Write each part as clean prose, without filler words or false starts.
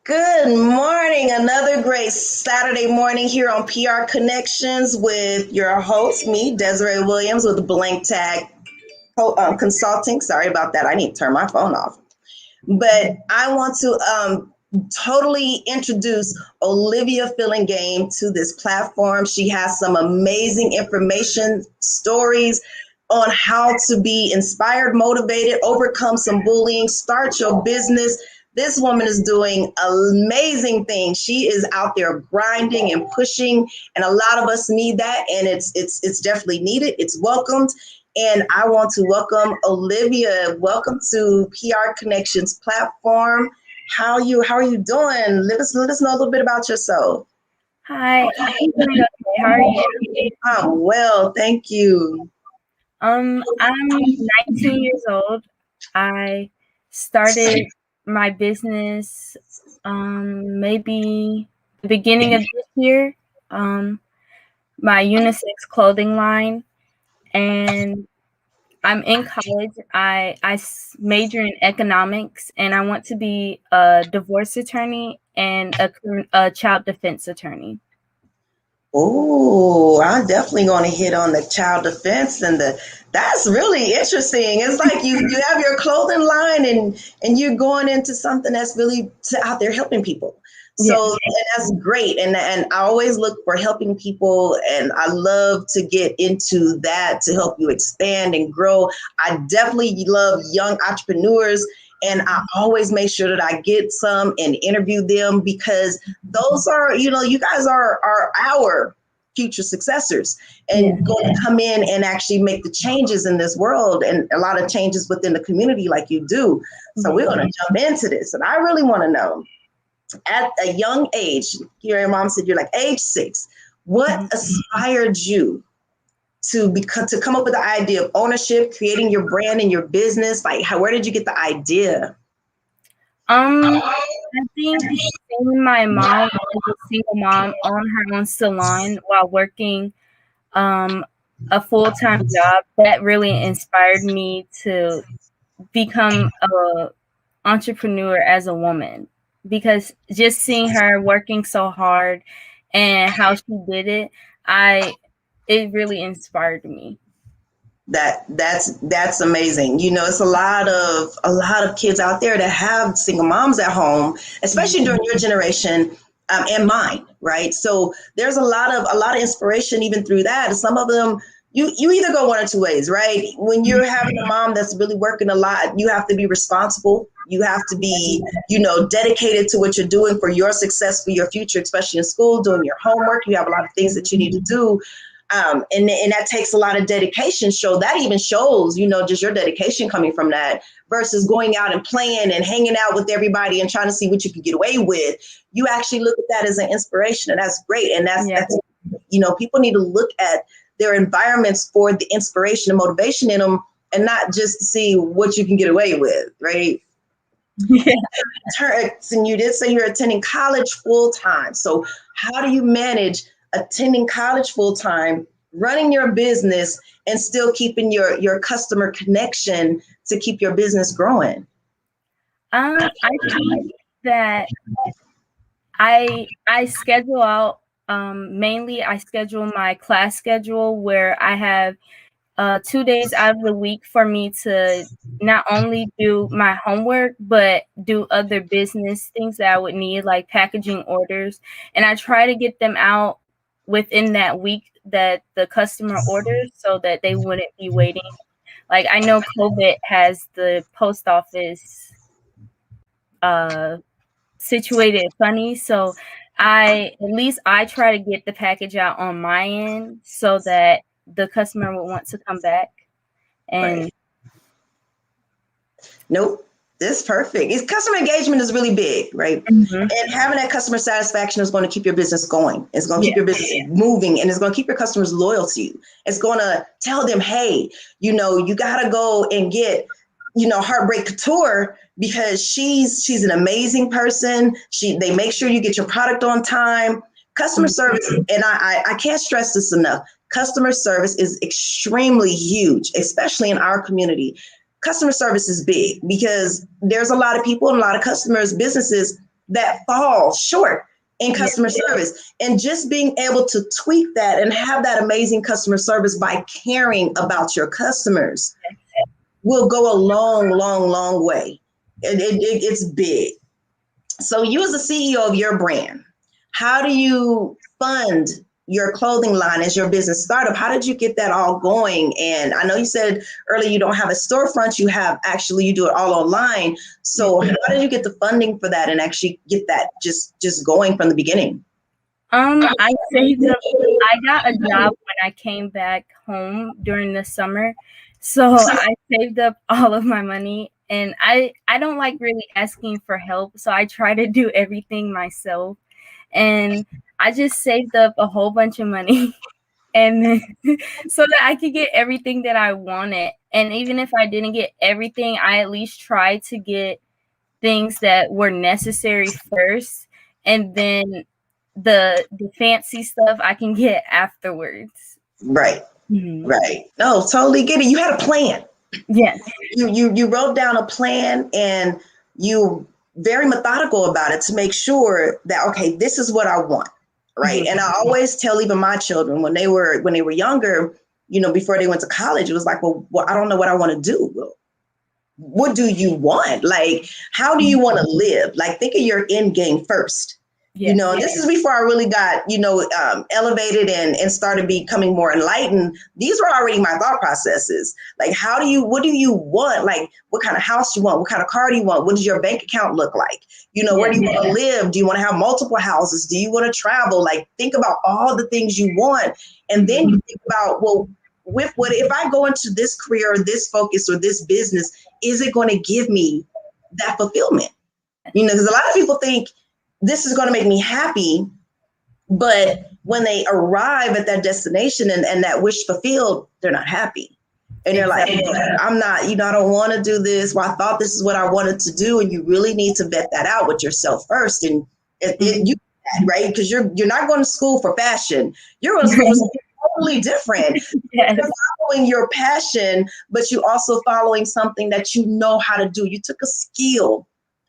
Good morning. Another great Saturday morning here on PR Connections with your host, me, Desiree Williams, with Blank Tag Consulting. Sorry about that. I need to turn my phone off. But I want to totally introduce Olivia Fillingame to this platform. She has some amazing information, stories on how to be inspired, motivated, overcome some bullying, start your business. This woman is doing amazing things. She is out there grinding and pushing, and a lot of us need that, and it's definitely needed. It's welcomed. And I want to welcome Olivia. Welcome to PR Connections platform. How are you doing? Let us know a little bit about yourself. Hi, I'm doing okay. How are you? I'm well, thank you. I'm 19 years old. I started my business maybe the beginning of this year. Um, my unisex clothing line, and I'm in college. I major in economics, and I want to be a divorce attorney and a child defense attorney. Oh, I'm definitely going to hit on the child defense and the that's really interesting. It's like you have your clothing line and you're going into something that's really out there helping people. Yeah. So and that's great. And I always look for helping people, and I love to get into that to help you expand and grow. I definitely love young entrepreneurs, and I always make sure that I get some and interview them because those are, you guys are our future successors Yeah. and going to come in and actually make the changes in this world and a lot of changes within the community like you do. So we're going to jump into this. And I really want to know, at a young age, your mom said you're like age 6, what inspired you to come up with the idea of ownership, creating your brand and your business? Like, where did you get the idea? I think seeing my mom as a single mom own her own salon while working a full-time job, that really inspired me to become a entrepreneur as a woman, because just seeing her working so hard and how she did it, it really inspired me. That's amazing. It's a lot of kids out there that have single moms at home, especially during your generation, and mine, right? So there's a lot of inspiration even through that. Some of them, you either go one or two ways, right? When you're having a mom that's really working a lot, you have to be responsible. You have to be, dedicated to what you're doing for your success, for your future, especially in school, doing your homework. You have a lot of things that you need to do, and that takes a lot of dedication. So that even shows, just your dedication coming from that versus going out and playing and hanging out with everybody and trying to see what you can get away with. You actually look at that as an inspiration, and that's great. And that's people need to look at their environments for the inspiration and motivation in them, and not just to see what you can get away with, right? Yeah. And you did say you're attending college full time. So how do you manage attending college full time, running your business, and still keeping your customer connection to keep your business growing? I think that I schedule out, mainly I schedule my class schedule where I have 2 days out of the week for me to not only do my homework, but do other business things that I would need, like packaging orders. And I try to get them out within that week that the customer orders so that they wouldn't be waiting. Like, I know COVID has the post office uh, situated funny. So at least I try to get the package out on my end so that the customer will want to come back. And Right. Nope. This is perfect. Customer engagement is really big, right? Mhm. And having that customer satisfaction is going to keep your business going. It's going to keep Yeah. your business moving, and it's going to keep your customers loyal to you. It's going to tell them, hey, you got to go and get, Heartbreak Couture because she's an amazing person. They make sure you get your product on time. Customer service, and I can't stress this enough. Customer service is extremely huge, especially in our community. Customer service is big because there's a lot of people and a lot of customers, businesses that fall short in customer service. And just being able to tweak that and have that amazing customer service by caring about your customers will go a long, long, long way. It's big. So you as the CEO of your brand, how do you fund your clothing line as your business startup? How did you get that all going? And I know you said earlier you don't have a storefront, you do it all online. So how did you get the funding for that and actually get that just going from the beginning? I saved up. I got a job when I came back home during the summer. So I saved up all of my money, and I don't like really asking for help. So I try to do everything myself. And I just saved up a whole bunch of money and then, so that I could get everything that I wanted. And even if I didn't get everything, I at least tried to get things that were necessary first, and then the fancy stuff I can get afterwards. Right. Mm-hmm. Right. No, totally get it. You had a plan. Yes. You wrote down a plan, and you very methodical about it to make sure that, okay, this is what I want. Right. Mm-hmm. And I always tell even my children when they were younger, before they went to college, it was like, well, I don't know what I want to do. Well, what do you want? Like, how do you want to live? Like, think of your end game first. Yes. This is before I really got, elevated and started becoming more enlightened. These were already my thought processes. Like, what do you want? Like, what kind of house you want? What kind of car do you want? What does your bank account look like? Where do you want to live? Do you want to have multiple houses? Do you want to travel? Like, think about all the things you want. And then you think about, well, if I go into this career or this focus or this business, is it going to give me that fulfillment? Because a lot of people think, this is going to make me happy. But when they arrive at that destination and that wish fulfilled, they're not happy. And they're like, I'm not, I don't want to do this. Well, I thought this is what I wanted to do. And you really need to vet that out with yourself first. And right? Because you're not going to school for fashion. You're going to school for something totally different. Yes. You're following your passion, but you also following something that you know how to do. You took a skill.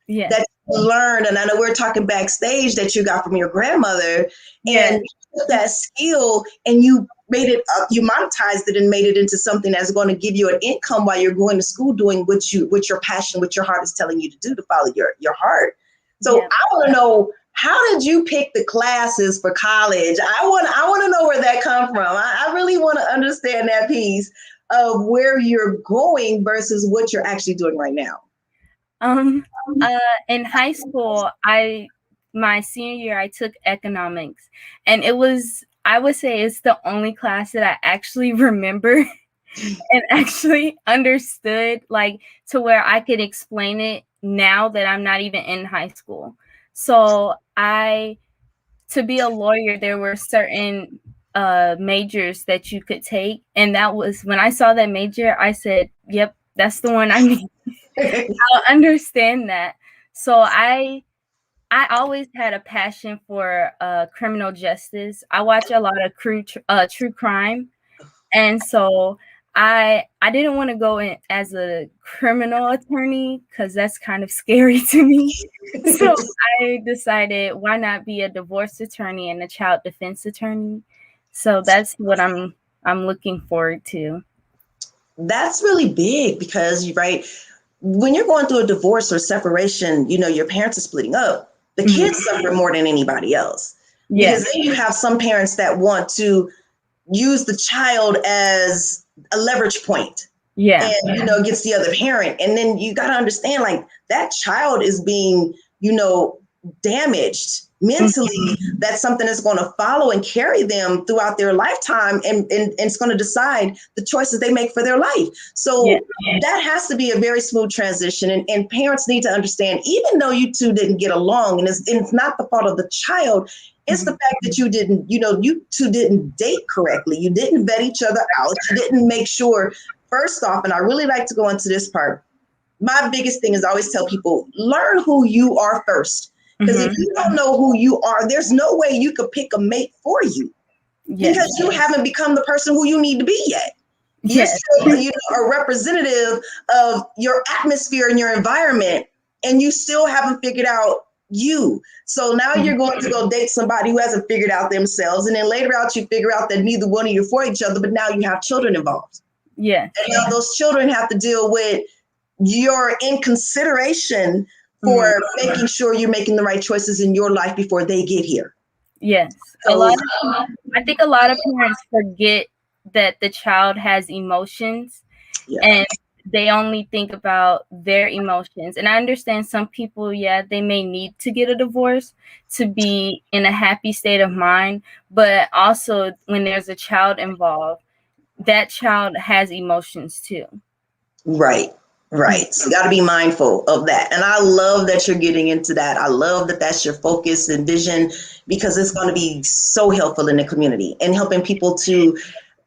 Yes. That you learned, and I know we're talking backstage that you got from your grandmother, and you took that skill and you made it up, you monetized it and made it into something that's going to give you an income while you're going to school doing what your passion, what your heart is telling you to do, to follow your heart. So I want to know, how did you pick the classes for college? I want to know where that come from. I really want to understand that piece of where you're going versus what you're actually doing right now. In high school, my senior year, I took economics, and I would say it's the only class that I actually remember and actually understood, like, to where I could explain it now that I'm not even in high school. So to be a lawyer, there were certain majors that you could take, and that was, when I saw that major, I said, yep, that's the one I need. I'll understand that. So I always had a passion for criminal justice. I watch a lot of true crime, and so I didn't want to go in as a criminal attorney because that's kind of scary to me. So I decided, why not be a divorce attorney and a child defense attorney? So that's what I'm looking forward to. That's really big because, right, when you're going through a divorce or separation, your parents are splitting up. The kids suffer more than anybody else. Because then you have some parents that want to use the child as a leverage point. And, against the other parent. And then you got to understand, like, that child is being, damaged mentally. That's something that's going to follow and carry them throughout their lifetime, and it's going to decide the choices they make for their life. So that has to be a very smooth transition. And parents need to understand, even though you two didn't get along, and it's not the fault of the child, it's the fact that you two didn't date correctly. You didn't vet each other out. You didn't make sure, first off, and I really like to go into this part, my biggest thing is I always tell people, learn who you are first. Because if you don't know who you are, there's no way you could pick a mate for you. Because you haven't become the person who you need to be yet. You're still a representative of your atmosphere and your environment, and you still haven't figured out you. So now you're going to go date somebody who hasn't figured out themselves. And then later out, you figure out that neither one of you are for each other, but now you have children involved. Yeah. And now those children have to deal with your inconsideration for making sure you're making the right choices in your life before they get here. Yes. So, I think a lot of parents forget that the child has emotions, and they only think about their emotions. And I understand some people, they may need to get a divorce to be in a happy state of mind. But also when there's a child involved, that child has emotions too. Right. So you got to be mindful of that. And I love that you're getting into that. I love that that's your focus and vision, because it's going to be so helpful in the community and helping people to,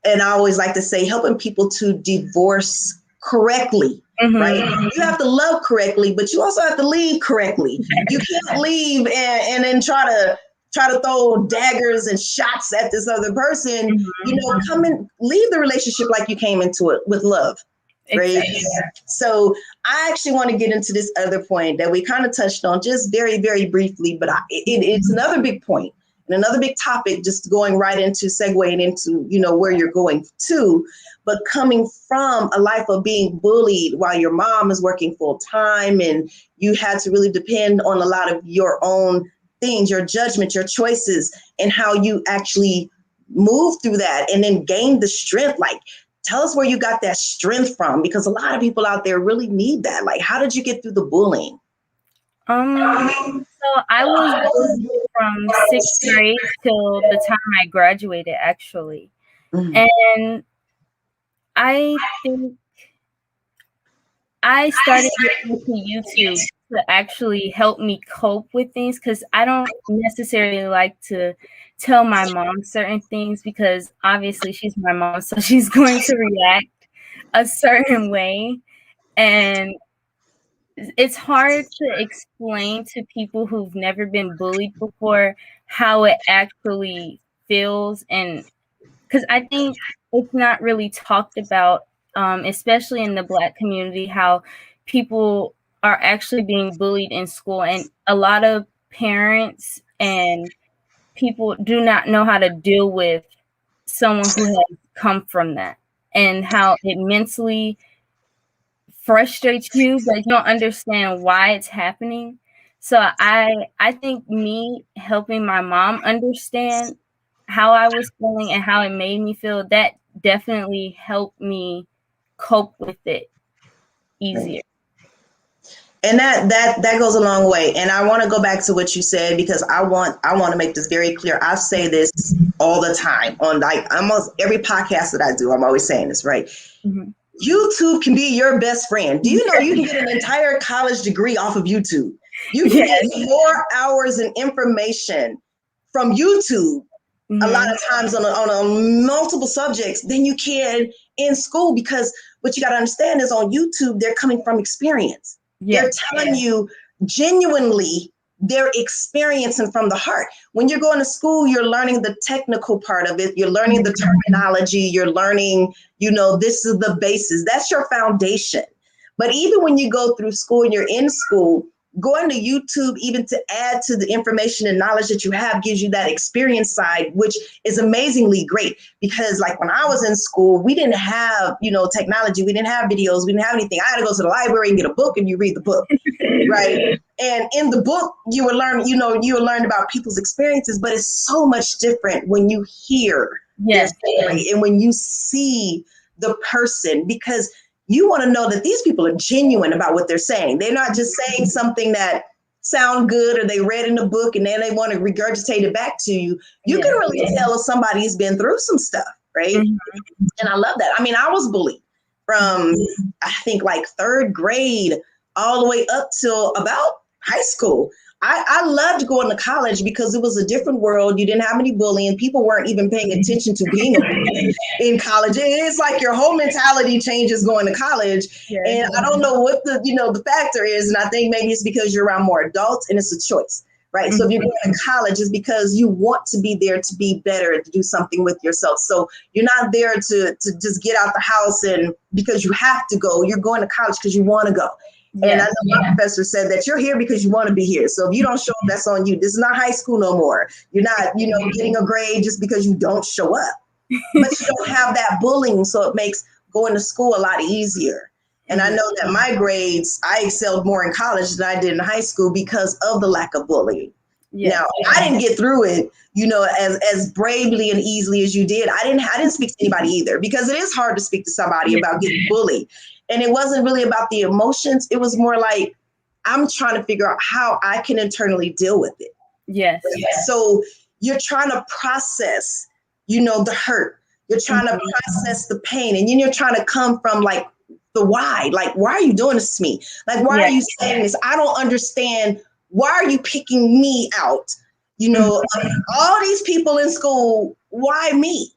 and I always like to say, helping people to divorce correctly, right? You have to love correctly, but you also have to leave correctly. You can't leave and then try to throw daggers and shots at this other person. Come and leave the relationship like you came into it, with love. Right. Exactly. So I actually want to get into this other point that we kind of touched on just very, very briefly, but it's another big point and another big topic, just going right into segueing into, where you're going to, but coming from a life of being bullied while your mom is working full time and you had to really depend on a lot of your own things, your judgment, your choices, and how you actually move through that and then gain the strength. Like, tell us where you got that strength from, because a lot of people out there really need that. Like, how did you get through the bullying? So I was from 6th grade till the time I graduated, actually. And I think I started looking to YouTube to actually help me cope with things, because I don't necessarily like to tell my mom certain things, because obviously she's my mom, so she's going to react a certain way. And it's hard to explain to people who've never been bullied before how it actually feels. And because I think it's not really talked about, especially in the Black community, how people are actually being bullied in school. And a lot of parents and people do not know how to deal with someone who has come from that, and how it mentally frustrates you, but you don't understand why it's happening. So I think me helping my mom understand how I was feeling and how it made me feel, that definitely helped me cope with it easier. And that goes a long way. And I want to go back to what you said, because I want to make this very clear. I say this all the time on like almost every podcast that I do. I'm always saying this, right? YouTube can be your best friend. Do you know you can get an entire college degree off of YouTube? You can get more hours and information from YouTube a lot of times on multiple subjects than you can in school, because what you got to understand is on YouTube, they're coming from experience. They're telling you genuinely their experience and from the heart. When you're going to school, you're learning the technical part of it. You're learning the terminology. You're learning, this is the basis. That's your foundation. But even when you go through school and you're in school, going to YouTube, even to add to the information and knowledge that you have, gives you that experience side, which is amazingly great. Because like when I was in school, we didn't have, technology. We didn't have videos. We didn't have anything. I had to go to the library and get a book, and you read the book, right? And in the book, you would learn, you would learn about people's experiences, but it's so much different when you hear their story and when you see the person, because you want to know that these people are genuine about what they're saying. They're not just saying something that sound good or they read in the book and then they want to regurgitate it back to you. You can really tell if somebody's been through some stuff, right? And I love that. I mean, I was bullied from, I think, like 3rd grade all the way up till about high school. I loved going to college because it was a different world. You didn't have any bullying. People weren't even paying attention to being a bully in college. It's like your whole mentality changes going to college. And I don't know what the factor is. And I think maybe it's because you're around more adults and it's a choice, right? So if you're going to college, it's because you want to be there to be better, to do something with yourself. So you're not there to just get out the house and because you have to go. You're going to college because you want to go. And I Yeah. know my professor said that you're here because you want to be here. So if you don't show up, that's on you. This is not high school no more. You're not, getting a grade just because you don't show up. But you don't have that bullying, so it makes going to school a lot easier. And I know that my grades, I excelled more in college than I did in high school because of the lack of bullying. Yes. Now, I didn't get through it, as bravely and easily as you did. I didn't speak to anybody either, because it is hard to speak to somebody about getting bullied. And it wasn't really about the emotions. It was more like, I'm trying to figure out how I can internally deal with it. Yes. So you're trying to process, the hurt. You're trying to process the pain. And then you're trying to come from like the why. Like, why are you doing this to me? Like, why are you saying this? I don't understand. Why are you picking me out? All these people in school, why me?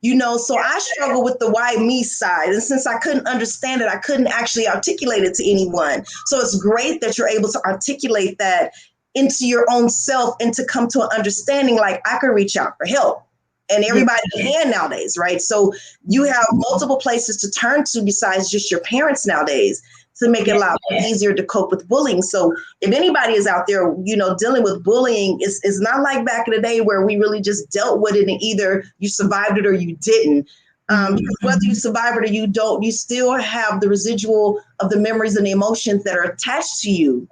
So I struggle with the why me side. And since I couldn't understand it, I couldn't actually articulate it to anyone. So it's great that you're able to articulate that into your own self and to come to an understanding, like I could reach out for help. And everybody can nowadays, right? So you have multiple places to turn to besides just your parents nowadays to make it a lot easier to cope with bullying. So if anybody is out there, dealing with bullying, it's not like back in the day where we really just dealt with it and either you survived it or you didn't. Because whether you survive it or you don't, you still have the residual of the memories and the emotions that are attached to you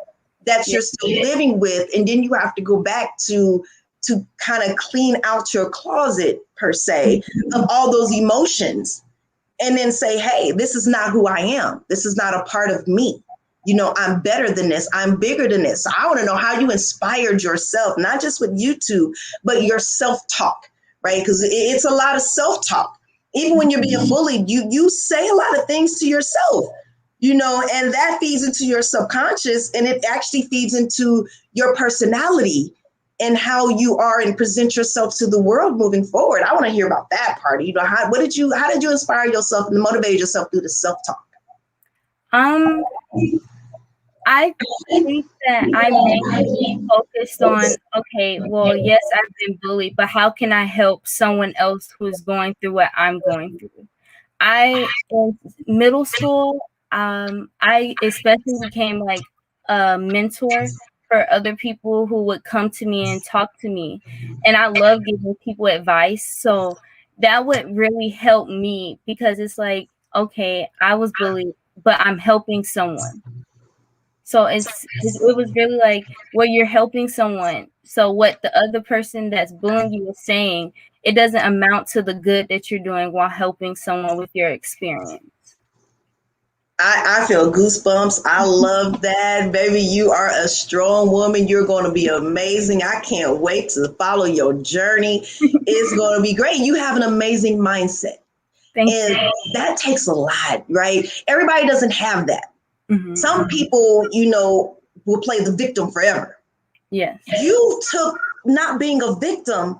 that you're still living with. And then you have to go back to kind of clean out your closet, per se, of all those emotions. And then say, hey, this is not who I am. This is not a part of me. I'm better than this. I'm bigger than this. So I want to know how you inspired yourself, not just with YouTube, but your self-talk, right? Because it's a lot of self-talk. Even when you're being bullied, you say a lot of things to yourself, and that feeds into your subconscious, and it actually feeds into your personality and how you are and present yourself to the world moving forward. I want to hear about that part. How did you inspire yourself and motivate yourself through the self-talk? I think that I mainly focused on, okay, well, yes, I've been bullied, but how can I help someone else who's going through what I'm going through? In middle school, I especially became like a mentor for other people who would come to me and talk to me. And I love giving people advice. So that would really help me, because it's like, okay, I was bullied, but I'm helping someone. So it was really like, well, you're helping someone. So what the other person that's bullying you is saying, it doesn't amount to the good that you're doing while helping someone with your experience. I feel goosebumps. I love that, baby. You are a strong woman. You're going to be amazing. I can't wait to follow your journey. It's going to be great. You have an amazing mindset. Thank you. That takes a lot, right? Everybody doesn't have that. Some people, will play the victim forever. Yes. You took not being a victim,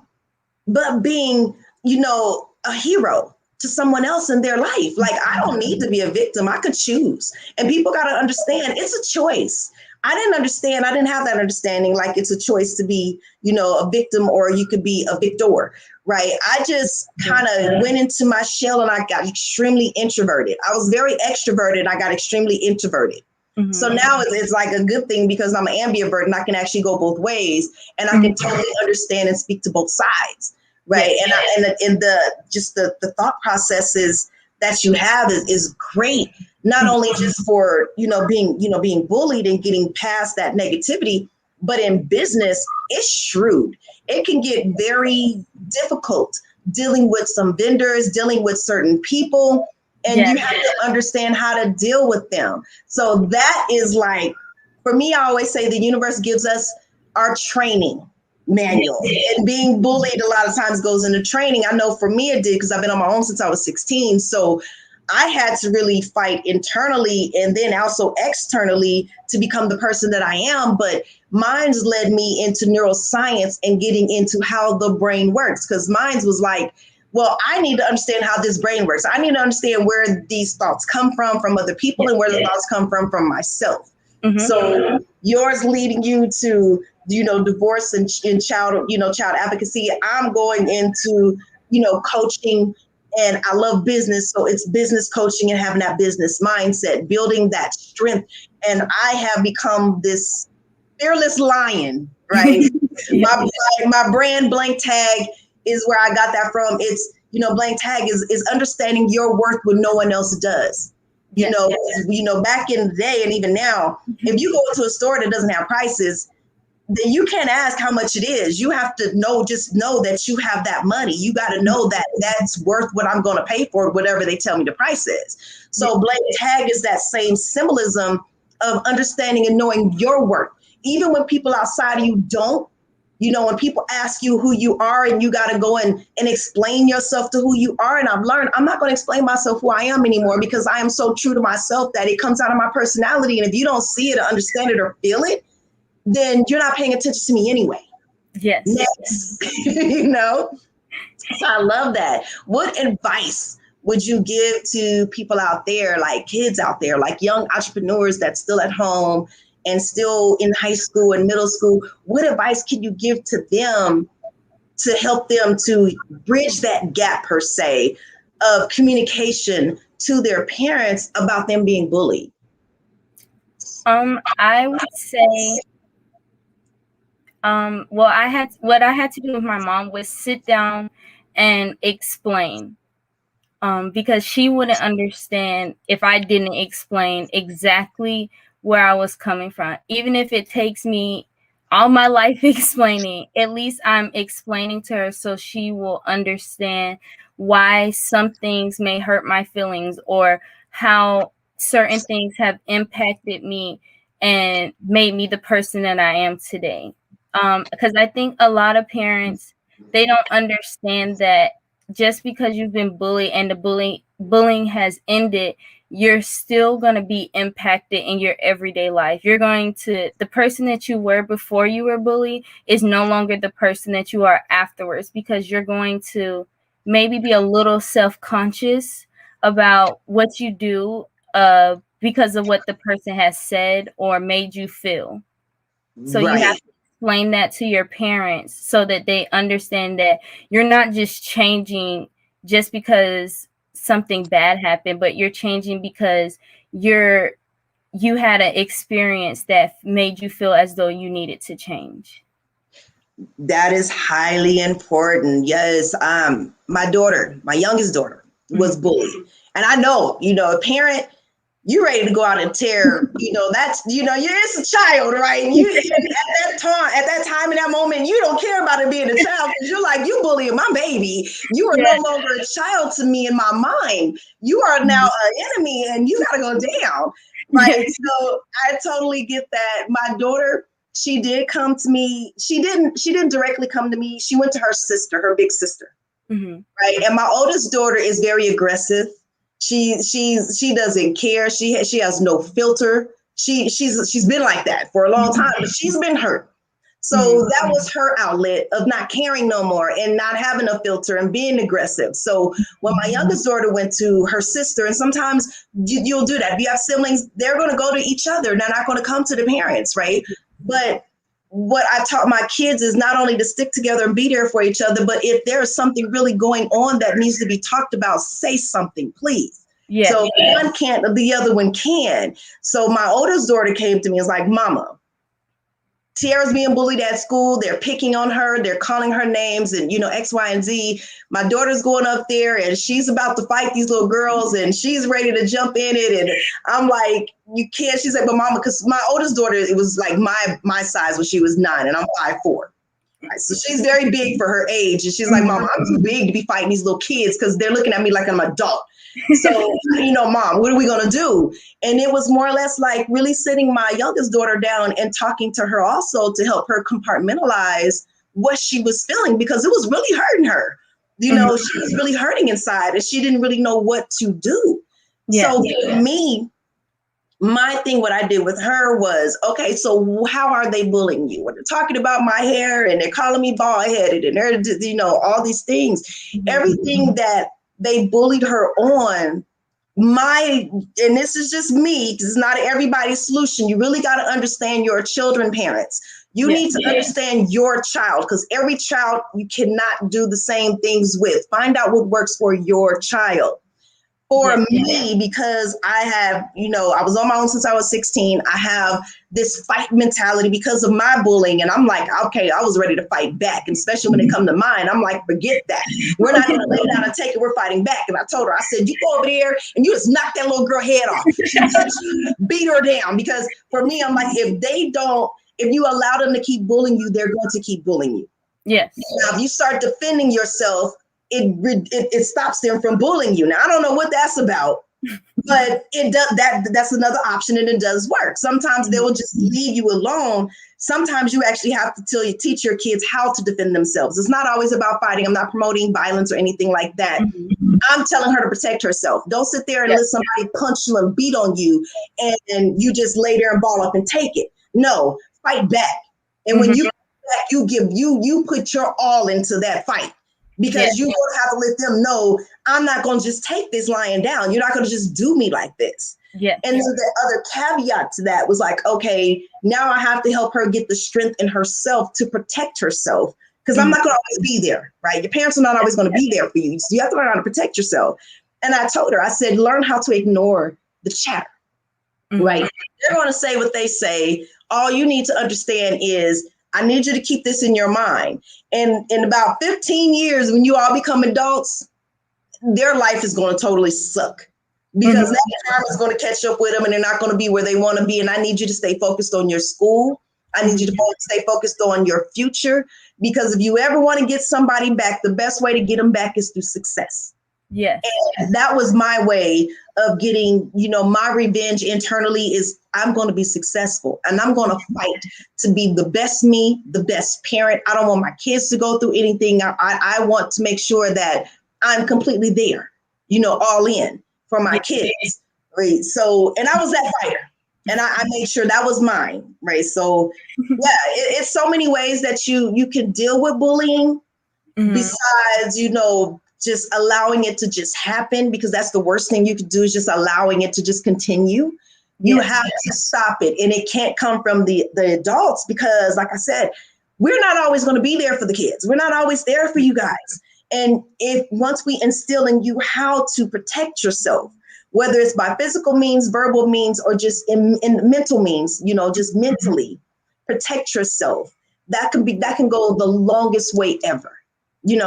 but being, a hero to someone else in their life. Like, I don't need to be a victim. I could choose. And people got to understand it's a choice. I didn't understand. I didn't have that understanding. Like, it's a choice to be, a victim, or you could be a victor, right? I just kind of went into my shell and I got extremely introverted. I was very extroverted. I got extremely introverted. So now it's like a good thing because I'm an ambivert and I can actually go both ways, and I can totally understand and speak to both sides. Right. And the thought processes that you have is great. Not only just for, being bullied and getting past that negativity, but in business, it's shrewd. It can get very difficult dealing with some vendors, dealing with certain people, and you have to understand how to deal with them. So that is like, for me, I always say the universe gives us our training manual, and being bullied a lot of times goes into training. I know for me it did, because I've been on my own since I was 16. So I had to really fight internally and then also externally to become the person that I am. But mine's led me into neuroscience and getting into how the brain works, because mine's was like, well, I need to understand how this brain works. I need to understand where these thoughts come from other people, and where the thoughts come from myself. So yours leading you to, divorce and child advocacy. I'm going into, coaching And I love business. So it's business coaching and having that business mindset, building that strength. And I have become this fearless lion, right? Yeah. my brand Blank Tag is where I got that from. It's, Blank Tag is understanding your worth when no one else does. Yes. Back in the day and even now, if you go into a store that doesn't have prices, then you can't ask how much it is. You have to just know that you have that money. You got to know that that's worth what I'm going to pay for, whatever they tell me the price is. So Blank Tag is that same symbolism of understanding and knowing your worth. Even when people outside of you don't, when people ask you who you are and you got to go and explain yourself to who you are. And I've learned I'm not going to explain myself who I am anymore, because I am so true to myself that it comes out of my personality. And if you don't see it or understand it or feel it, then you're not paying attention to me anyway. Yes. Next. So I love that. What advice would you give to people out there, like kids out there, like young entrepreneurs that's still at home and still in high school and middle school? What advice can you give to them to help them to bridge that gap, per se, of communication to their parents about them being bullied? I would say, what I had to do with my mom was sit down and explain. Because she wouldn't understand if I didn't explain exactly where I was coming from. Even if it takes me all my life explaining, at least I'm explaining to her so she will understand why some things may hurt my feelings, or how certain things have impacted me and made me the person that I am today. Because I think a lot of parents, they don't understand that just because you've been bullied and the bullying has ended, you're still going to be impacted in your everyday life. The person that you were before you were bullied is no longer the person that you are afterwards, because you're going to maybe be a little self-conscious about what you do because of what the person has said or made you feel. So you have to explain that to your parents so that they understand that you're not just changing just because something bad happened, but you're changing because you had an experience that made you feel as though you needed to change. That is highly important. Yes. My youngest daughter was bullied. And I know, a parent, you're ready to go out and tear, that's, you're just a child, right? And you at that time, in that moment, you don't care about it being a child, because you're like, you bullying my baby. You are no longer a child to me in my mind. You are now an enemy, and you got to go down, right? So I totally get that. My daughter, she did come to me. She didn't directly come to me. She went to her sister, her big sister, right? And my oldest daughter is very aggressive. She doesn't care. She has no filter. She's been like that for a long time, but she's been hurt. So that was her outlet of not caring no more and not having a filter and being aggressive. So when my youngest daughter went to her sister, and sometimes you'll do that. If you have siblings, they're going to go to each other. They're not going to come to the parents, right? But what I taught my kids is not only to stick together and be there for each other, but if there is something really going on that needs to be talked about, say something, please. Yeah. So one can't, the other one can. So my oldest daughter came to me and was like, Mama, Tiara's being bullied at school. They're picking on her. They're calling her names and, X, Y, and Z. My daughter's going up there and she's about to fight these little girls and she's ready to jump in it. And I'm like, you can't. She's like, but Mama, because my oldest daughter, it was like my size when she was 9 and I'm 5'4". Right, so she's very big for her age. And she's like, Mom, I'm too big to be fighting these little kids because they're looking at me like I'm an adult. So, Mom, what are we going to do? And it was more or less like really sitting my youngest daughter down and talking to her also to help her compartmentalize what she was feeling, because it was really hurting her. She was really hurting inside and she didn't really know what to do. Yeah. So for me, my thing, what I did with her was, okay, so how are they bullying you? When they're talking about my hair and they're calling me bald headed and they're, all these things, everything that they bullied her on, and this is just me, because it's not everybody's solution. You really got to understand your children, parents. You need to understand your child, because every child you cannot do the same things with. Find out what works for your child. For me, because I have, I was on my own since I was 16. I have this fight mentality because of my bullying. And I'm like, okay, I was ready to fight back. And especially when it comes to mine, I'm like, forget that. We're not going to lay down and take it. We're fighting back. And I told her, I said, you go over there and you just knock that little girl head off. She touched you, beat her down. Because for me, I'm like, if you allow them to keep bullying you, they're going to keep bullying you. Yes. Now, if you start defending yourself, it stops them from bullying you. Now, I don't know what that's about, but it does. That's another option, and it does work. Sometimes they will just leave you alone. Sometimes you actually have to teach your kids how to defend themselves. It's not always about fighting. I'm not promoting violence or anything like that. I'm telling her to protect herself. Don't sit there and let somebody punch you and beat on you, and you just lay there and ball up and take it. No, fight back. And when you fight back, you put your all into that fight. Because you're going to have to let them know, I'm not going to just take this lying down. You're not going to just do me like this. And then the other caveat to that was like, okay, now I have to help her get the strength in herself to protect herself. Because I'm not going to always be there, right? Your parents are not always going to be there for you. So you have to learn how to protect yourself. And I told her, I said, learn how to ignore the chatter, right? They're going to say what they say. All you need to understand is, I need you to keep this in your mind. And in about 15 years, when you all become adults, their life is going to totally suck, because that karma is going to catch up with them and they're not going to be where they want to be. And I need you to stay focused on your school. I need you to stay focused on your future, because if you ever want to get somebody back, the best way to get them back is through success. Yes. And that was my way of getting, my revenge internally is I'm going to be successful and I'm going to fight to be the best me, the best parent. I don't want my kids to go through anything. I want to make sure that I'm completely there, all in for my kids. Right. So, and I was that fighter, and I made sure that was mine. Right. So it's so many ways that you can deal with bullying besides, just allowing it to just happen, because that's the worst thing you could do, is just allowing it to just continue. You have to stop it. And it can't come from the adults, because like I said, we're not always going to be there for the kids. We're not always there for you guys. And once we instill in you how to protect yourself, whether it's by physical means, verbal means, or just in mental means, just mentally protect yourself, that can go the longest way ever.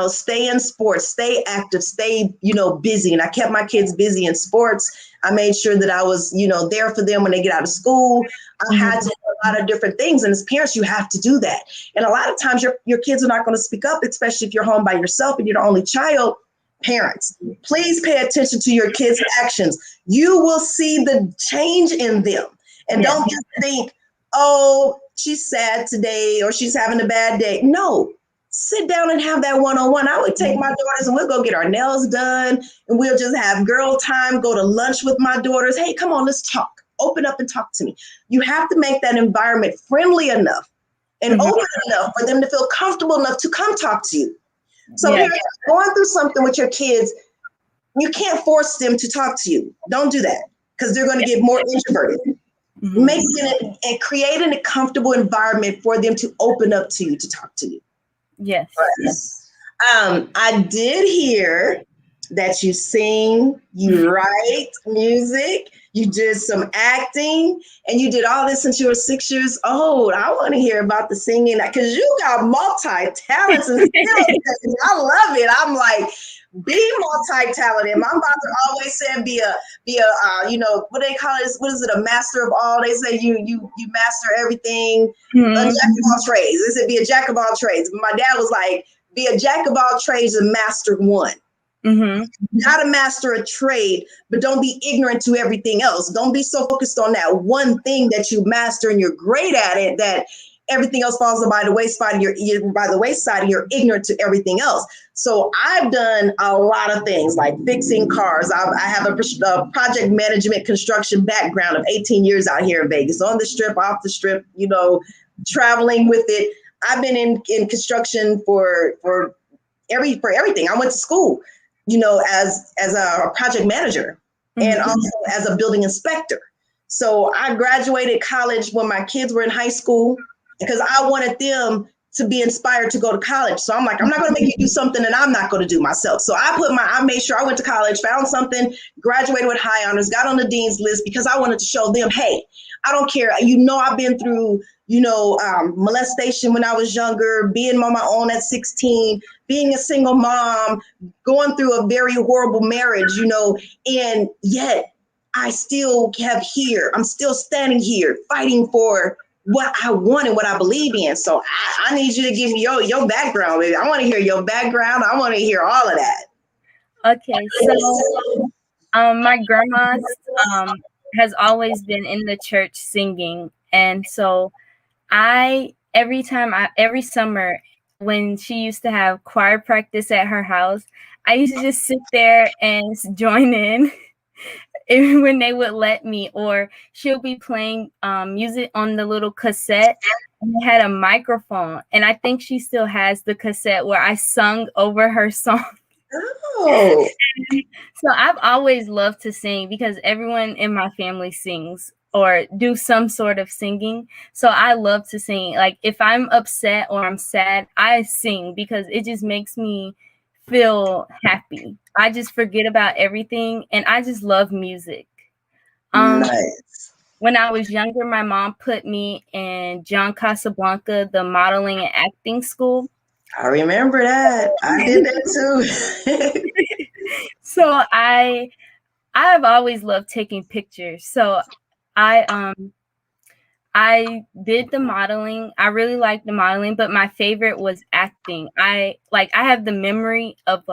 Stay in sports, stay active, stay, busy. And I kept my kids busy in sports. I made sure that I was, there for them when they get out of school. I had to do a lot of different things. And as parents, you have to do that. And a lot of times your kids are not going to speak up, especially if you're home by yourself and you're the only child. Parents, please pay attention to your kids' actions. You will see the change in them. And don't just think, oh, she's sad today or she's having a bad day. No. Sit down and have that one-on-one. I would take my daughters and we'll go get our nails done, and we'll just have girl time, go to lunch with my daughters. Hey, come on, let's talk. Open up and talk to me. You have to make that environment friendly enough and open enough for them to feel comfortable enough to come talk to you. So if you're going through something with your kids, you can't force them to talk to you. Don't do that, because they're going to get more introverted. Make it and create a comfortable environment for them to open up to you, to talk to you. Yes. I did hear that you sing, you write music, you did some acting, and you did all this since you were 6 years old. I want to hear about the singing, because you got multi-talents and skills. I love it. I'm like, be multi-talented. My mother always said, be a what they call it? What is it? A master of all. They say you master everything. A jack of all trades. They said be a jack of all trades. But my dad was like, be a jack of all trades and master one. You gotta master a trade, but don't be ignorant to everything else. Don't be so focused on that one thing that you master and you're great at it that everything else falls by the wayside and you're ignorant to everything else. So I've done a lot of things like fixing cars. I have a project management construction background of 18 years out here in Vegas, on the strip, off the strip, traveling with it. I've been in construction for everything. I went to school, as a project manager and also as a building inspector. So I graduated college when my kids were in high school. because I wanted them to be inspired to go to college. So I'm like, I'm not going to make you do something that I'm not going to do myself. So I made sure I went to college, found something, graduated with high honors, got on the dean's list because I wanted to show them, hey, I don't care. I've been through, molestation when I was younger, being on my own at 16, being a single mom, going through a very horrible marriage, and yet I still I'm still standing here fighting for what I want and what I believe in. So I need you to give me your background, baby. I want to hear your background. I want to hear all of that. Okay, so my grandma has always been in the church singing, and so every summer when she used to have choir practice at her house, I used to just sit there and join in. When they would let me, or she'll be playing music on the little cassette, and it had a microphone, and I think she still has the cassette where I sung over her song. Oh. So I've always loved to sing because everyone in my family sings or do some sort of singing. So I love to sing. Like if I'm upset or I'm sad, I sing because it just makes me feel happy. I just forget about everything, and I just love music. Nice. When I was younger, my mom put me in John Casablanca, the modeling and acting school. I remember that. I did that too. So I've always loved taking pictures. So I did the modeling. I really liked the modeling, but my favorite was acting. I have the memory of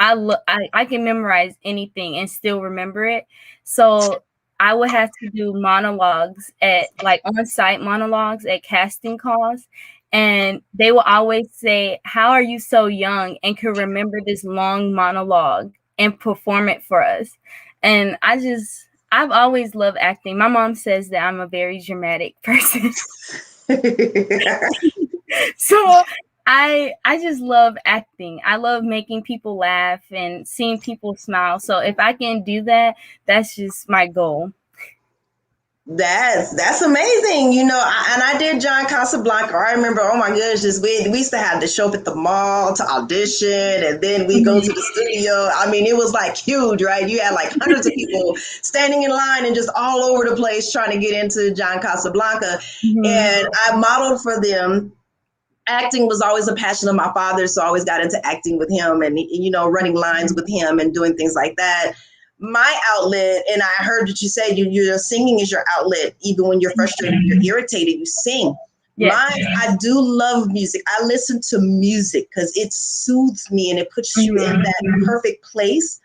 I can memorize anything and still remember it. So I would have to do monologues on-site monologues at casting calls. And they will always say, how are you so young and can remember this long monologue and perform it for us? And I've always loved acting. My mom says that I'm a very dramatic person. So I just love acting. I love making people laugh and seeing people smile. So if I can do that, that's just my goal. That's amazing. And I did John Casablanca. I remember, oh my goodness, we used to have to show up at the mall to audition, and then we go to the studio. I mean, it was huge, right? You had hundreds of people standing in line and just all over the place trying to get into John Casablanca. Mm-hmm. And I modeled for them. Acting was always a passion of my father, so I always got into acting with him and, running lines with him and doing things like that. My outlet, and I heard that you said your singing is your outlet. Even when you're frustrated, you're irritated, you sing. Yes. I do love music. I listen to music because it soothes me and it puts you in that perfect place.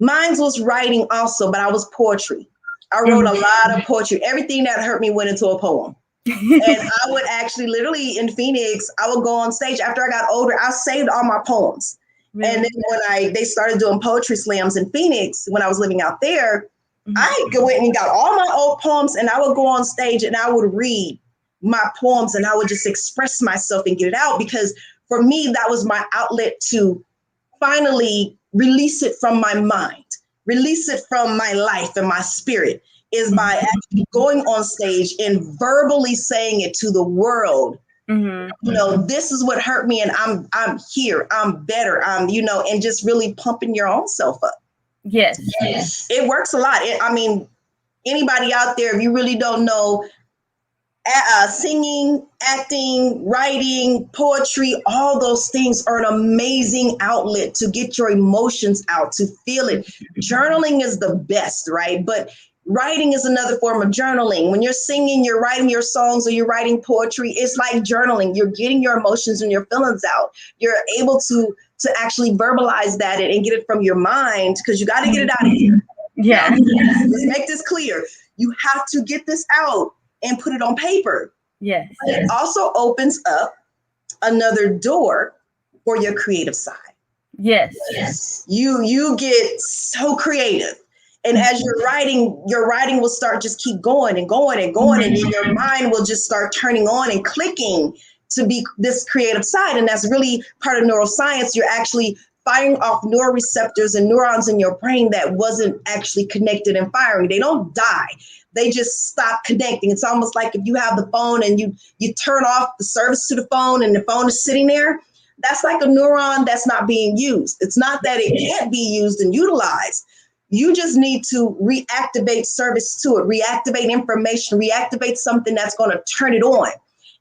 Mine was writing also, but I was poetry. I wrote a lot of poetry. Everything that hurt me went into a poem. And I would actually literally in Phoenix, I would go on stage after I got older. I saved all my poems. Really? And then when they started doing poetry slams in Phoenix, when I was living out there, I went and got all my old poems and I would go on stage and I would read my poems and I would just express myself and get it out, because for me, that was my outlet to finally release it from my mind, release it from my life and my spirit, is by actually going on stage and verbally saying it to the world. Mm-hmm. This is what hurt me, and I'm here, I'm better, and just really pumping your own self up. Yes. It works a lot. Anybody out there, if you really don't know, singing, acting, writing, poetry, all those things are an amazing outlet to get your emotions out, to feel it. Journaling is the best, right? But writing is another form of journaling. When you're singing, you're writing your songs, or you're writing poetry, it's like journaling. You're getting your emotions and your feelings out. You're able to actually verbalize that and get it from your mind, because you got to get it out of here. Yeah. Let's make this clear. You have to get this out and put it on paper. Yes. But it also opens up another door for your creative side. Yes. You get so creative. And as your writing will start just keep going and going and going. And then your mind will just start turning on and clicking to be this creative side. And that's really part of neuroscience. You're actually firing off neuroreceptors and neurons in your brain that wasn't actually connected and firing. They don't die. they just stop connecting. It's almost like if you have the phone and you turn off the service to the phone and the phone is sitting there, that's like a neuron that's not being used. It's not that it can't be used and utilized. You just need to reactivate service to it, reactivate information, reactivate something that's going to turn it on.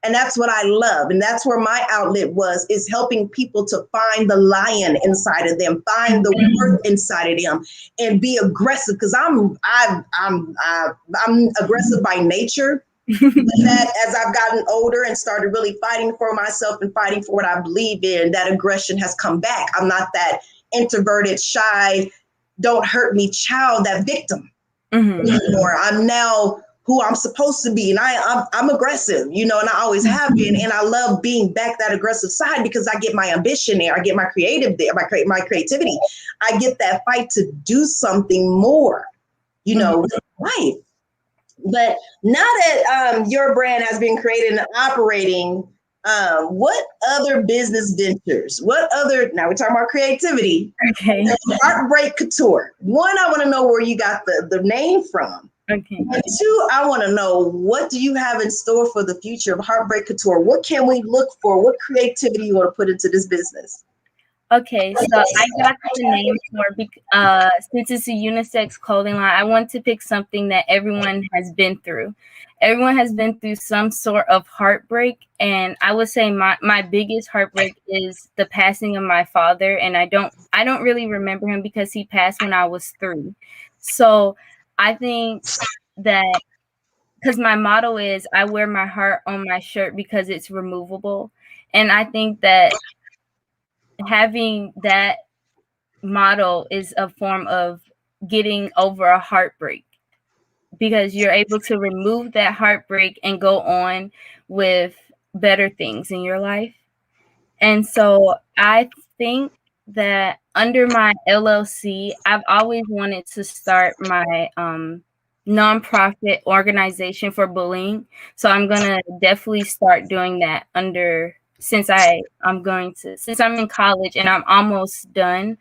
And that's what I love. And that's where my outlet is helping people to find the lion inside of them, find the worth inside of them, and be aggressive. Because I'm aggressive by nature. That as I've gotten older and started really fighting for myself and fighting for what I believe in, that aggression has come back. I'm not that introverted, shy, don't hurt me child, that victim anymore. I'm now who I'm supposed to be. And I'm aggressive, and I always have been. And I love being back that aggressive side because I get my ambition there. I get my creative there, my creativity. I get that fight to do something more, with life. But now that your brand has been created and operating, what other business ventures? Now we're talking about creativity. Okay. Heartbreak Couture. One, I want to know where you got the name from. Okay. And two, I want to know, what do you have in store for the future of Heartbreak Couture? What can we look for? What creativity you want to put into this business? Okay, so I got the name since it's a unisex clothing line. I want to pick something that everyone has been through. Everyone has been through some sort of heartbreak, and I would say my biggest heartbreak is the passing of my father. And I don't really remember him because he passed when I was 3. So I think that because my motto is I wear my heart on my shirt because it's removable, and I think that having that model is a form of getting over a heartbreak, because you're able to remove that heartbreak and go on with better things in your life. And so I think that under my LLC, I've always wanted to start my nonprofit organization for bullying. So I'm going to definitely start doing that since I'm in college and I'm almost done.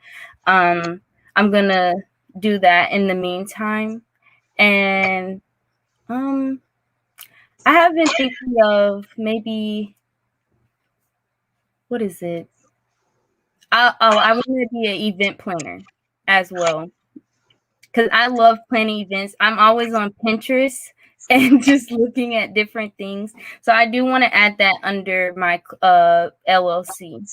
I'm going to do that in the meantime. And I have been thinking of maybe, what is it? I want to be an event planner as well, because I love planning events. I'm always on Pinterest and just looking at different things. So I do want to add that under my LLC.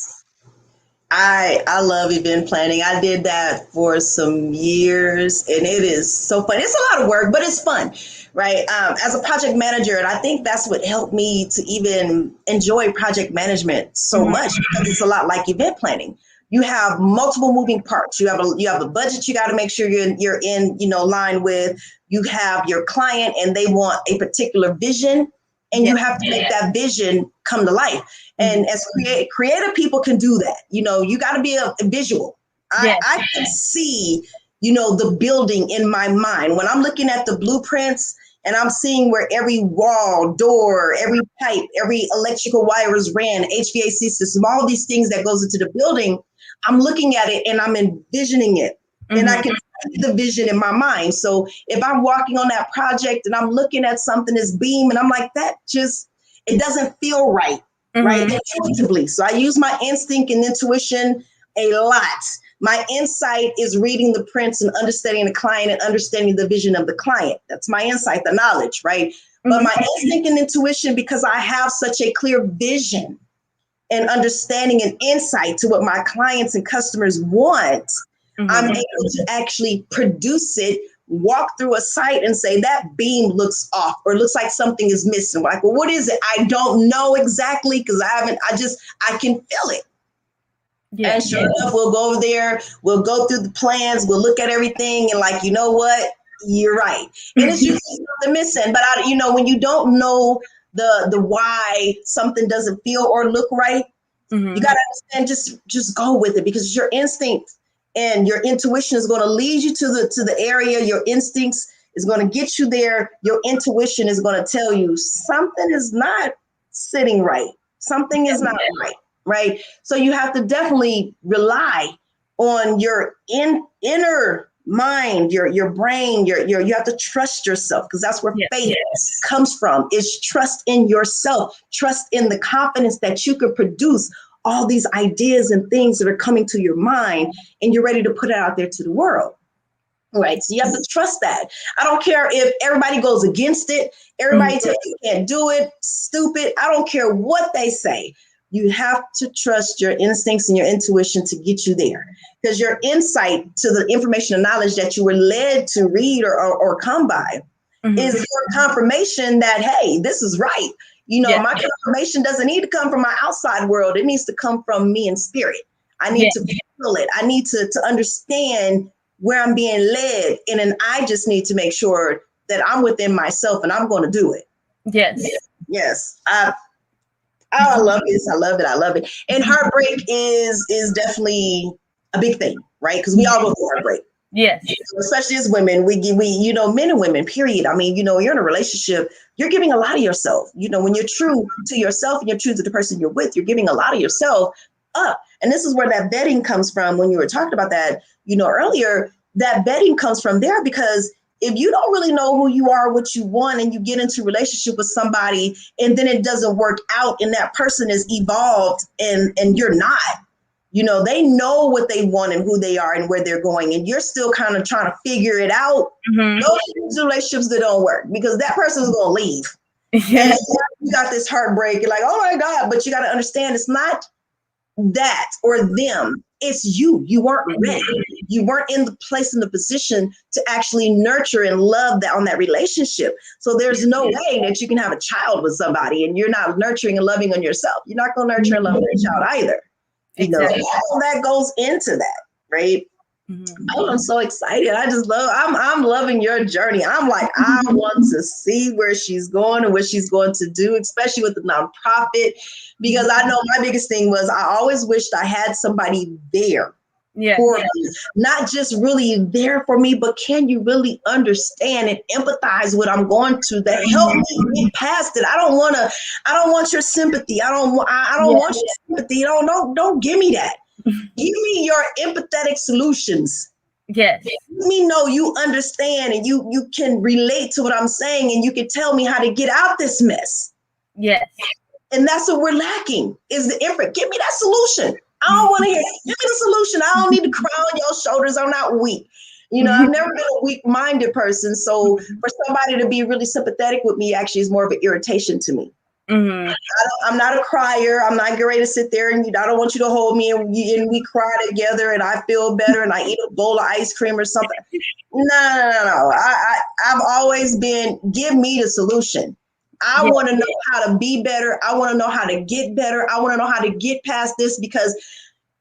I love event planning. I did that for some years, and it is so fun. It's a lot of work, but it's fun, right? As a project manager, and I think that's what helped me to even enjoy project management so much, because it's a lot like event planning. You have multiple moving parts. You have a budget you got to make sure you're in line with. You have your client, and they want a particular vision, and you have to make that vision come to life. And as creative people can do that. You got to be a visual. I can see, the building in my mind. When I'm looking at the blueprints and I'm seeing where every wall, door, every pipe, every electrical wire is ran, HVAC system, all these things that goes into the building, I'm looking at it and I'm envisioning it. And I can see the vision in my mind. So if I'm walking on that project and I'm looking at something that's beam and I'm like, it doesn't feel right. Right? Intuitively. So I use my instinct and intuition a lot. My insight is reading the prints and understanding the client and understanding the vision of the client. That's my insight, the knowledge, right? But my instinct and intuition, because I have such a clear vision and understanding and insight to what my clients and customers want, I'm able to actually produce it, walk through a site and say that beam looks off or looks like something is missing. Like, well, what is it? I don't know exactly, because I can feel it. Yeah. And sure enough, we'll go over there, we'll go through the plans, we'll look at everything and like, you know what? You're right. And it's usually something missing. But when you don't know the why something doesn't feel or look right, you got to understand, just go with it, because it's your instinct. And your intuition is going to lead you to the area. Your instincts is going to get you there. Your intuition is going to tell you something is not sitting right. Something is not right, right? So you have to definitely rely on your inner mind, your brain, you have to trust yourself, because that's where faith comes from, is trust in yourself, trust in the confidence that you could produce all these ideas and things that are coming to your mind, and you're ready to put it out there to the world. Right. So you have to trust that. I don't care if everybody goes against it. Everybody tells you can't do it. Stupid. I don't care what they say. You have to trust your instincts and your intuition to get you there, because your insight to the information and knowledge that you were led to read or come by is your confirmation that, hey, this is right. My confirmation doesn't need to come from my outside world. It needs to come from me in spirit. I need to feel it. I need to understand where I'm being led. And then I just need to make sure that I'm within myself and I'm going to do it. Yes. I love this. I love it. I love it. And heartbreak is definitely a big thing, right? Because we all go through heartbreak. Yes. Especially as women, we men and women, period. I mean, you're in a relationship, you're giving a lot of yourself. When you're true to yourself and you're true to the person you're with, you're giving a lot of yourself up. And this is where that vetting comes from. When you were talking about that, earlier, that vetting comes from there, because if you don't really know who you are, what you want, and you get into a relationship with somebody and then it doesn't work out and that person is evolved and you're not, they know what they want and who they are and where they're going, and you're still kind of trying to figure it out. Those are relationships that don't work, because that person is going to leave. And you got this heartbreak. You're like, oh my God, but you got to understand, it's not that or them. It's you. You weren't ready. You weren't in the place, in the position to actually nurture and love that on that relationship. So there's no way that you can have a child with somebody and you're not nurturing and loving on yourself. You're not going to nurture and love your child either. All that goes into that, right? Oh, I'm so excited. I'm loving your journey. I'm like, I want to see where she's going and what she's going to do, especially with the nonprofit, because I know my biggest thing was I always wished I had somebody there for me, not just really there for me, but can you really understand and empathize what I'm going to, that help me get past it. I don't want your sympathy. I don't want your sympathy. Don't give me that. Give me your empathetic solutions. Yes. Let me know you understand and you can relate to what I'm saying, and you can tell me how to get out this mess. Yes. And that's what we're lacking, is the effort. Give me that solution. I don't want to hear it. Give me the solution. I don't need to cry on your shoulders. I'm not weak. I've never been a weak-minded person. So for somebody to be really sympathetic with me actually is more of an irritation to me. I'm not a crier. I'm not getting ready to sit there and I don't want you to hold me and we cry together and I feel better and I eat a bowl of ice cream or something. No. I've always been, give me the solution. I want to know how to be better. I want to know how to get better. I want to know how to get past this, because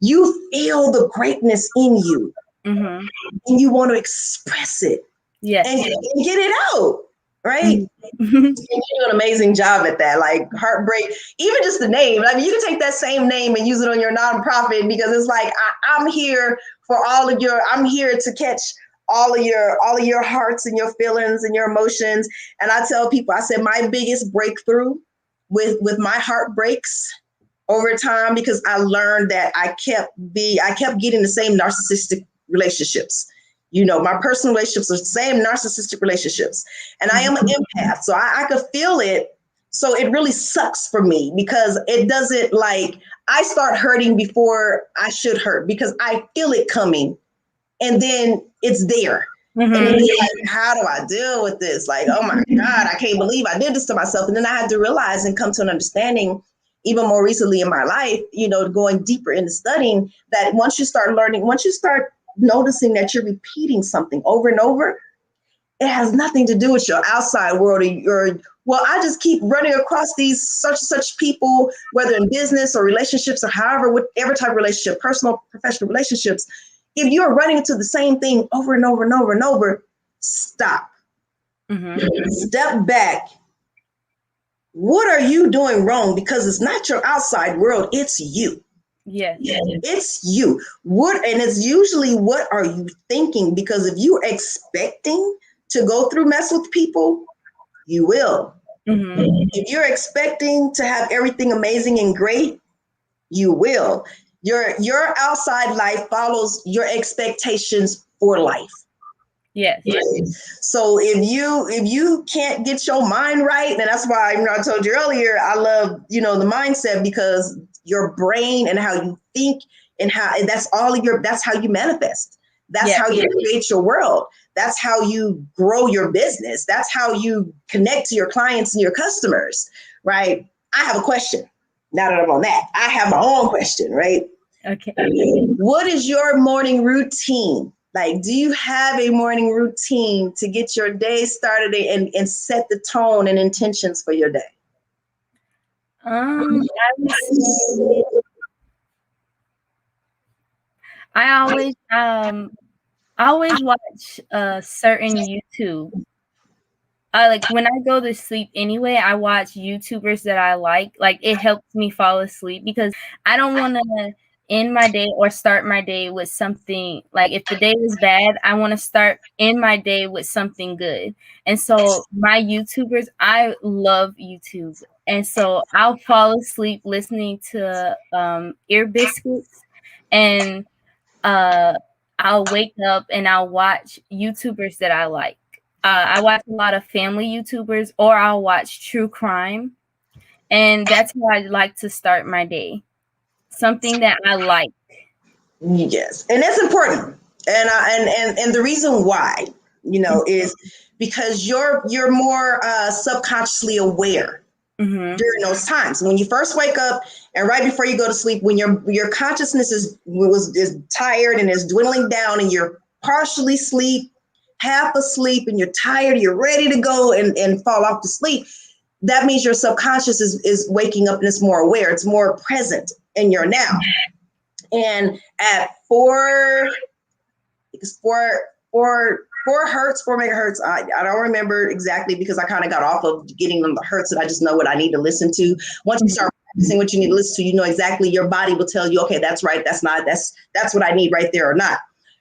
you feel the greatness in you and you want to express it and get it out. Right? You do an amazing job at that. Like heartbreak, even just the name. I mean, you can take that same name and use it on your nonprofit, because it's like I'm here for I'm here to catch all of your hearts and your feelings and your emotions. And I tell people, I said my biggest breakthrough with my heartbreaks over time, because I learned that I kept getting the same narcissistic relationships. My personal relationships are the same narcissistic relationships. And I am an empath, so I could feel it. So it really sucks for me, because it doesn't, like, I start hurting before I should hurt, because I feel it coming and then it's there. And then it's like, how do I deal with this? Like, oh my God, I can't believe I did this to myself. And then I had to realize and come to an understanding, even more recently in my life, going deeper into studying, that once you start noticing that you're repeating something over and over, it has nothing to do with your outside world or I just keep running across these such people, whether in business or relationships or whatever type of relationship, personal, professional relationships. If you're running into the same thing over and over and over and over, stop. Step back. What are you doing wrong? Because it's not your outside world, it's you. Yes. It's you. And it's usually, what are you thinking? Because if you're expecting to go through mess with people, you will. If you're expecting to have everything amazing and great, you will. Your outside life follows your expectations for life. Yes. So if you can't get your mind right, and that's why I told you earlier, I love the mindset, because your brain and how you think and how that's how you manifest. That's Yes. how you create your world. That's how you grow your business. That's how you connect to your clients and your customers, right? I have a question. Now that I'm on that, I have my own question, right? Okay. What is your morning routine? Like, do you have a morning routine to get your day started and set the tone and intentions for your day? I would say I always watch certain YouTube. I like when I go to sleep anyway, I watch YouTubers that I like. Like it helps me fall asleep because I don't want to end my day or start my day with something like if the day is bad, I want to start in my day with something good. And so my YouTubers, I love YouTube. And so I'll fall asleep listening to Ear Biscuits and uh I'll wake up and I'll watch YouTubers that I like. I watch a lot of family YouTubers or I'll watch true crime. And that's how I like to start my day. Something that I like. Yes, and that's important. And the reason why, is because you're more subconsciously aware Mm-hmm. during those times when you first wake up and right before you go to sleep, when your consciousness is tired and is dwindling down, and you're partially asleep, half asleep, and you're tired, you're ready to go and fall off to sleep. That means your subconscious is waking up and it's more aware, it's more present in your now. And at four hertz, 4 megahertz. I don't remember exactly because I kind of got off of getting them the hertz, and I just know what I need to listen to. Once you start practicing what you need to listen to, you know exactly, your body will tell you, okay, that's right, that's not, that's what I need right there or not.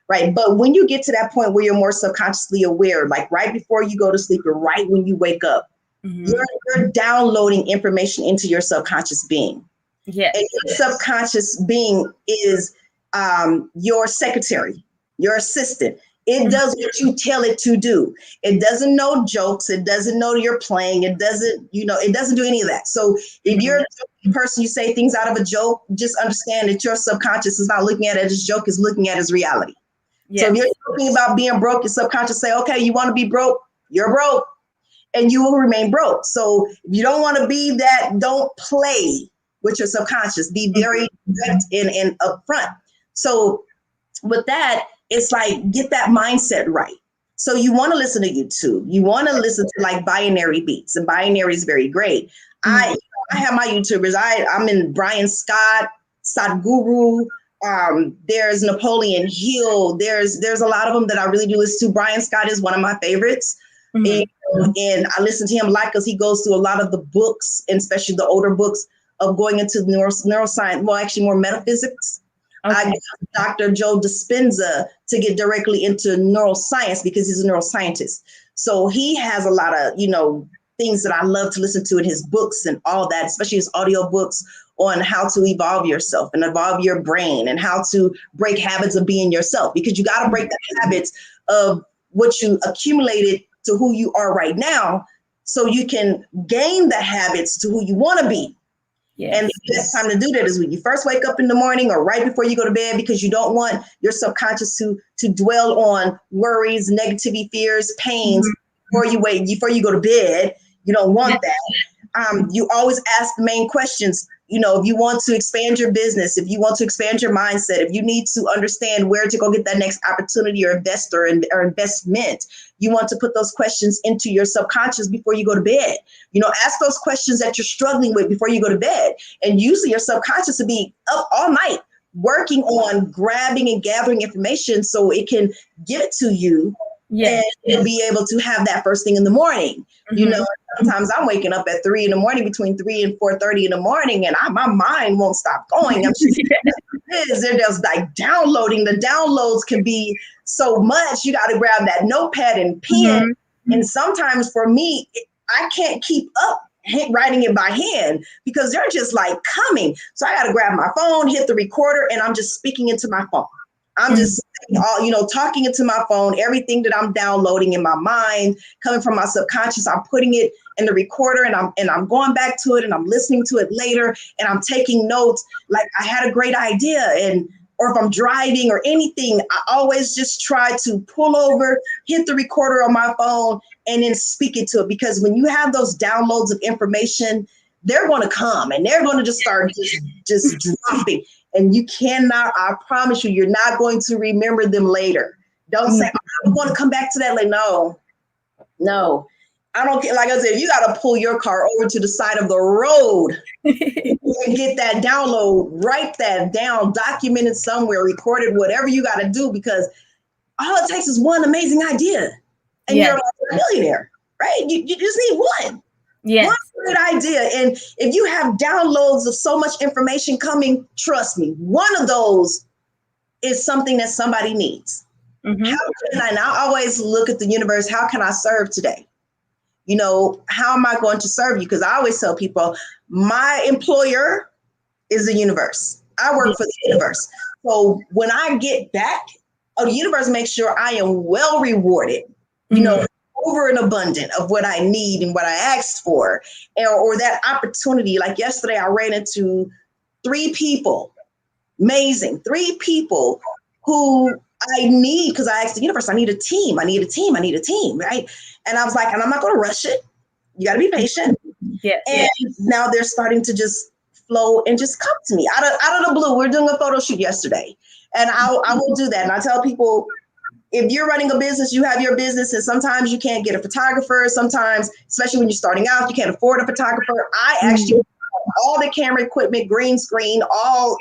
Right. But when you get to that point where you're more subconsciously aware, like right before you go to sleep or right when you wake up, you're downloading information into your subconscious being. Yes. And your subconscious being is your secretary, your assistant. It does what you tell it to do. It doesn't know jokes. It doesn't know you're playing. It doesn't, it doesn't do any of that. So if you're a person, you say things out of a joke, just understand that your subconscious is not looking at it as a joke, is looking at it as reality. Yes. So if you're talking about being broke, your subconscious say, okay, you want to be broke? You're broke. And you will remain broke. So if you don't want to be that, don't play with your subconscious. Be very direct and upfront. So with that, it's like, get that mindset right. So you want to listen to YouTube. You want to listen to like binary beats, and binary is very great. I have my YouTubers. I'm in Brian Scott, Sadhguru. There's Napoleon Hill. There's a lot of them that I really do listen to. Brian Scott is one of my favorites. And I listen to him a lot because he goes through a lot of the books, and especially the older books of going into neuroscience, well, actually more metaphysics. Okay. I got Dr. Joe Dispenza to get directly into neuroscience because he's a neuroscientist. So he has a lot of, things that I love to listen to in his books and all that, especially his audio books on how to evolve yourself and evolve your brain and how to break habits of being yourself, because you got to break the habits of what you accumulated to who you are right now, so you can gain the habits to who you want to be. Yes. And the best time to do that is when you first wake up in the morning or right before you go to bed, because you don't want your subconscious to dwell on worries, negativity, fears, pains before you go to bed. You don't want that. You always ask the main questions. If you want to expand your business, if you want to expand your mindset, if you need to understand where to go get that next opportunity or investor or investment, you want to put those questions into your subconscious before you go to bed. Ask those questions that you're struggling with before you go to bed. And usually your subconscious will be up all night working on grabbing and gathering information so it can give it to you. Yes. And you'll be able to have that first thing in the morning. Sometimes I'm waking up at 3 in the morning, between 3 and 4:30 in the morning, and my mind won't stop going. I'm just, they're just like downloading. The downloads can be so much. You got to grab that notepad and pen. And sometimes for me, I can't keep up writing it by hand because they're just like coming. So I got to grab my phone, hit the recorder, and I'm just speaking into my phone. I'm just all, talking into my phone, everything that I'm downloading in my mind, coming from my subconscious, I'm putting it in the recorder, and I'm going back to it, and I'm listening to it later, and I'm taking notes. Like, I had a great idea, or if I'm driving or anything, I always just try to pull over, hit the recorder on my phone, and then speak it to it. Because when you have those downloads of information, they're going to come, and they're going to just start just dropping. And you cannot, I promise you, you're not going to remember them later. Don't say, I'm going to come back to that later. No. I don't care. Like I said, you got to pull your car over to the side of the road and get that download, write that down, document it somewhere, record it, whatever you got to do, because all it takes is one amazing idea, and you're a millionaire, right? You just need one. Yes. One great idea. And if you have downloads of so much information coming, trust me, one of those is something that somebody needs. Mm-hmm. And I always look at the universe, how can I serve today? How am I going to serve you? Because I always tell people, my employer is the universe. I work for the universe. So when I get back, the universe makes sure I am well rewarded, over and abundant of what I need and what I asked for, or that opportunity. Like yesterday, I ran into 3 people, amazing, 3 people who I need, because I asked the universe, I need a team, right? And I was like, and I'm not going to rush it. You got to be patient. Yeah. And now they're starting to just flow and just come to me out of the blue. We're doing a photo shoot yesterday, and I will do that. And I tell people, if you're running a business, you have your business, and sometimes you can't get a photographer. Sometimes, especially when you're starting out, you can't afford a photographer. I actually all the camera equipment, green screen, all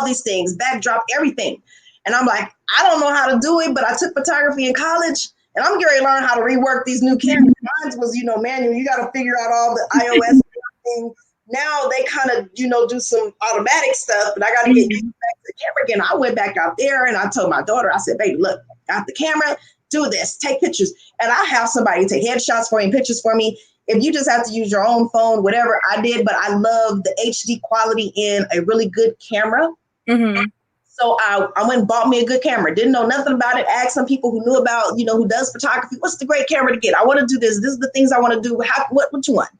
these things, backdrop, everything. And I'm like, I don't know how to do it, but I took photography in college, and I'm going to learn how to rework these new cameras. Mine was, manual. You got to figure out all the iOS thing. Now they kind of, do some automatic stuff, but I got to get back to the camera again. I went back out there, and I told my daughter, I said, baby, look, got the camera, do this, take pictures. And I have somebody take headshots for me and pictures for me. If you just have to use your own phone, whatever, I did. But I love the HD quality in a really good camera. Mm-hmm. So I went and bought me a good camera. Didn't know nothing about it. Asked some people who knew about, who does photography. What's the great camera to get? I want to do this. This is the things I want to do. What you want?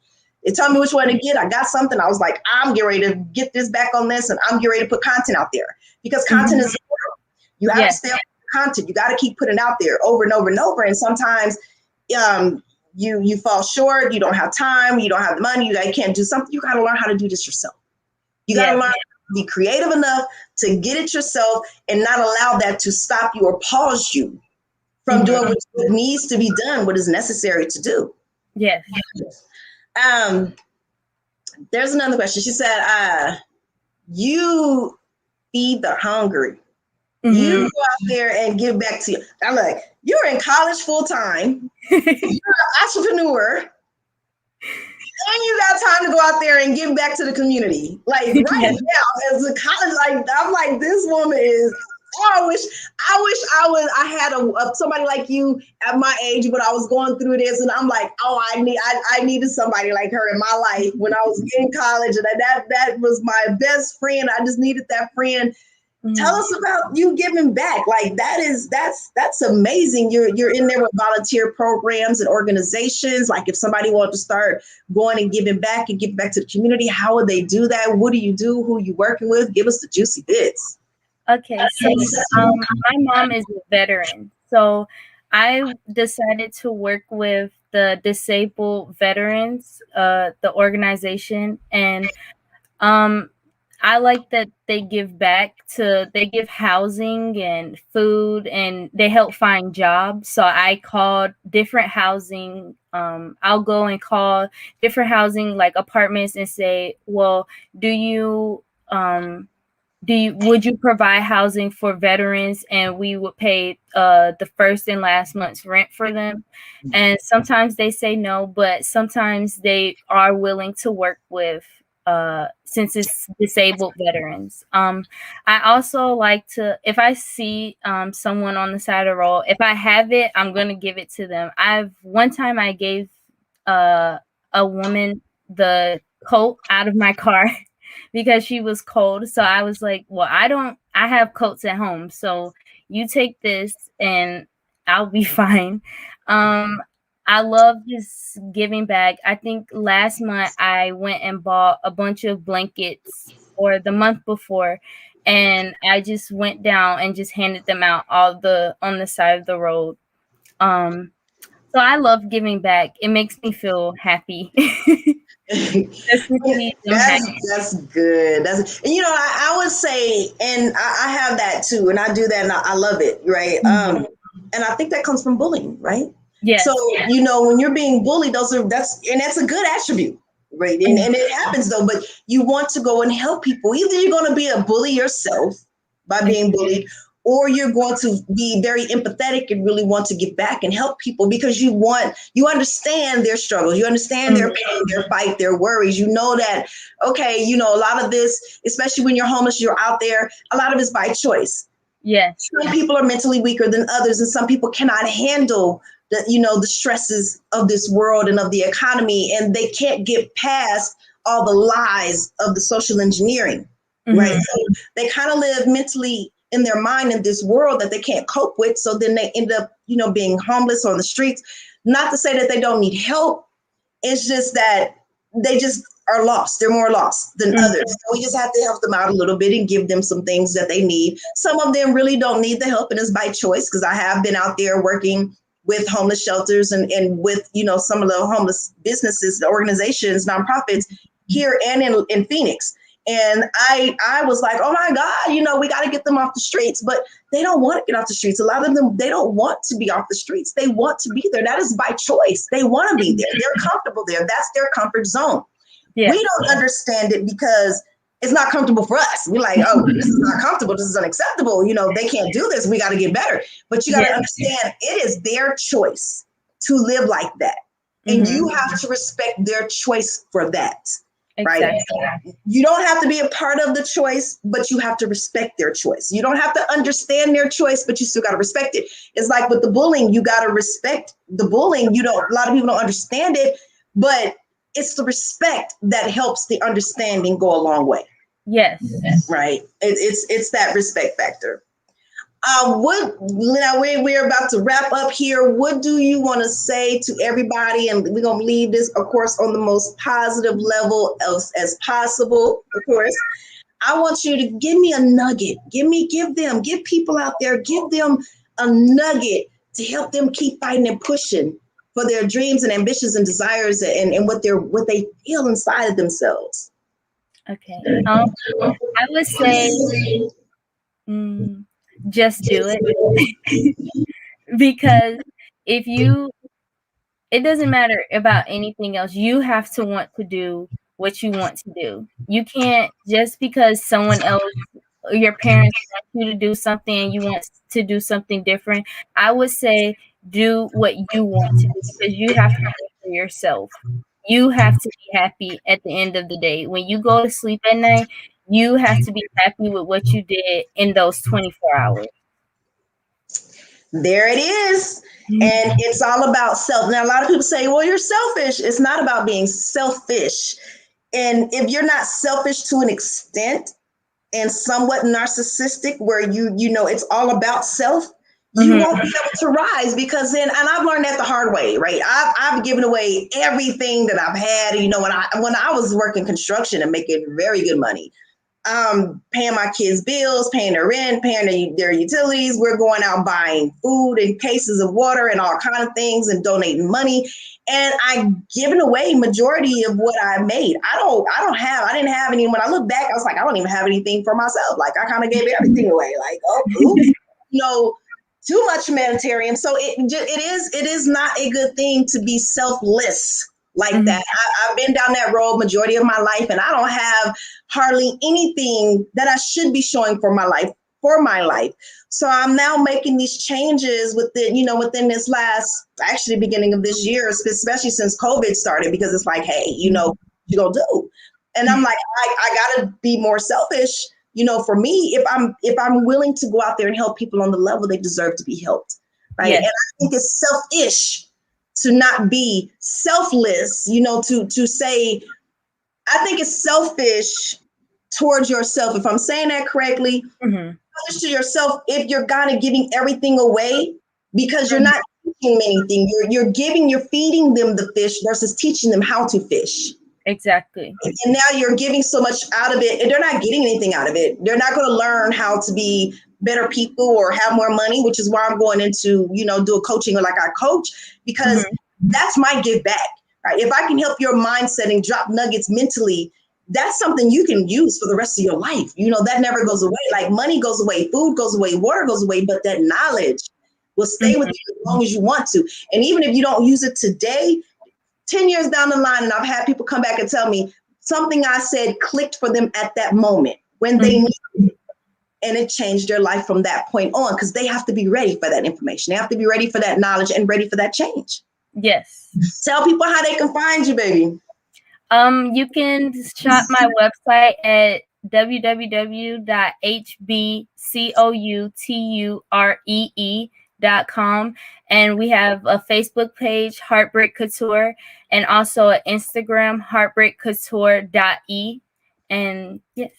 They told me which one to get. I got something. I was like, I'm getting ready to get this back on this, and I'm getting ready to put content out there, because content is important. You have to stay on content. You got to keep putting it out there over and over and over. And sometimes you fall short. You don't have time. You don't have the money. You can't do something. You got to learn how to do this yourself. You got to learn to be creative enough to get it yourself, and not allow that to stop you or pause you from doing what needs to be done, what is necessary to do. Yes. There's another question. She said, you feed the hungry. Mm-hmm. You go out there and give back to you. I'm like, you're in college full time. You're an entrepreneur, and you got time to go out there and give back to the community. Like right now, as a college, like I'm like, this woman is. Oh, I had somebody like you at my age when I was going through this, and I'm like, oh, I needed somebody like her in my life when I was in college, and that was my best friend. I just needed that friend. Mm-hmm. Tell us about you giving back. Like that's amazing. You're in there with volunteer programs and organizations. Like if somebody wanted to start going and giving back to the community, how would they do that? What do you do? Who are you working with? Give us the juicy bits. Okay, so my mom is a veteran, so I decided to work with the Disabled Veterans, the organization, and I like that they give back they give housing and food, and they help find jobs. So I called different housing. I'll go and call different housing, like apartments, and say, well, would you provide housing for veterans, and we would pay the first and last month's rent for them? And sometimes they say no, but sometimes they are willing to work with since it's disabled veterans. I also like to, if I see someone on the side of the road, if I have it, I'm going to give it to them. One time I gave a woman the coat out of my car because she was cold. So I was like, well, I have coats at home. So, you take this and I'll be fine. I love just giving back. I think last month I went and bought a bunch of blankets, or the month before, and I just went down and just handed them out on the side of the road. Um, so I love giving back. It makes me feel happy. Just to see them happy. That's good. And I would say, and I have that too, and I do that, and I love it, right? And I think that comes from bullying, right? Yes. So when you're being bullied, that's a good attribute, right? And it happens though, but you want to go and help people. Either you're going to be a bully yourself by being bullied, or you're going to be very empathetic and really want to give back and help people because you understand their struggles, you understand their pain, their fight, their worries. You know that, okay, a lot of this, especially when you're homeless, you're out there, a lot of it's by choice. Yes. Some people are mentally weaker than others, and some people cannot handle the stresses of this world and of the economy, and they can't get past all the lies of the social engineering, right? So they kind of live mentally in their mind in this world that they can't cope with. So then they end up, being homeless on the streets. Not to say that they don't need help. It's just that they just are lost. They're more lost than others. So we just have to help them out a little bit and give them some things that they need. Some of them really don't need the help, and it's by choice, because I have been out there working with homeless shelters and with, some of the homeless businesses, the organizations, nonprofits here and in Phoenix. And I was like, oh my God, we got to get them off the streets, but they don't want to get off the streets. A lot of them, they don't want to be off the streets. They want to be there. That is by choice. They want to be there. They're comfortable there. That's their comfort zone. Yeah. We don't understand it because it's not comfortable for us. We're like, oh, this is not comfortable. This is unacceptable. They can't do this. We got to get better. But you got to understand, it is their choice to live like that. And you have to respect their choice for that. Exactly. Right? You don't have to be a part of the choice, but you have to respect their choice. You don't have to understand their choice, but you still got to respect it. It's like with the bullying, you got to respect the bullying. A lot of people don't understand it, but it's the respect that helps the understanding go a long way. Yes. Right. It's that respect factor. We're about to wrap up here. What do you want to say to everybody? And we're going to leave this, of course, on the most positive level as possible. Of course, I want you to give me a nugget. Give people out there, give them a nugget to help them keep fighting and pushing for their dreams and ambitions and desires and what they feel inside of themselves. Okay. I would say, just do it. Because it doesn't matter about anything else. You have to want to do what you want to do. You can't, just because someone else or your parents want you to do something and you want to do something different. I would say do what you want to do, because you have to live for yourself. You have to be happy at the end of the day. When you go to sleep at night, you have to be happy with what you did in those 24 hours. There it is. And it's all about self. Now, a lot of people say, well, you're selfish. It's not about being selfish. And if you're not selfish to an extent and somewhat narcissistic, where it's all about self, you won't be able to rise, because then, and I've learned that the hard way, right? I've given away everything that I've had. When I was working construction and making very good money, paying my kids' bills, paying their rent, paying their utilities. We're going out buying food and cases of water and all kind of things and donating money. And I've given away majority of what I made. I didn't have any. When I look back, I was like, I don't even have anything for myself. Like, I kind of gave everything away. Like, too much humanitarian. So it is not a good thing to be selfless like that. I've been down that road majority of my life, and I don't have hardly anything that I should be showing for my life. So I'm now making these changes within this beginning of this year, especially since COVID started, because it's like, hey, you gonna do. And I'm like, I gotta be more selfish, for me, if I'm willing to go out there and help people on the level they deserve to be helped. Right. Yes. And I think it's selfish to not be selfless, to say, I think it's selfish towards yourself. If I'm saying that correctly, selfish to yourself if you're kind of giving everything away because you're not teaching them anything. You're feeding them the fish versus teaching them how to fish. Exactly. And now you're giving so much out of it and they're not getting anything out of it. They're not going to learn how to be better people or have more money, which is why I'm going into, do a coaching like I coach, because that's my give back, right? If I can help your mindset and drop nuggets mentally, that's something you can use for the rest of your life. That never goes away. Like money goes away, food goes away, water goes away, but that knowledge will stay with you as long as you want to. And even if you don't use it today, 10 years down the line, and I've had people come back and tell me something I said clicked for them at that moment when they needed it. And it changed their life from that point on, because they have to be ready for that information. They have to be ready for that knowledge and ready for that change. Yes. Tell people how they can find you, baby. You can shop my website at www.hbcouturee.com, and we have a Facebook page, Heartbreak Couture, and also an Instagram, heartbreakcouture.e. And yes.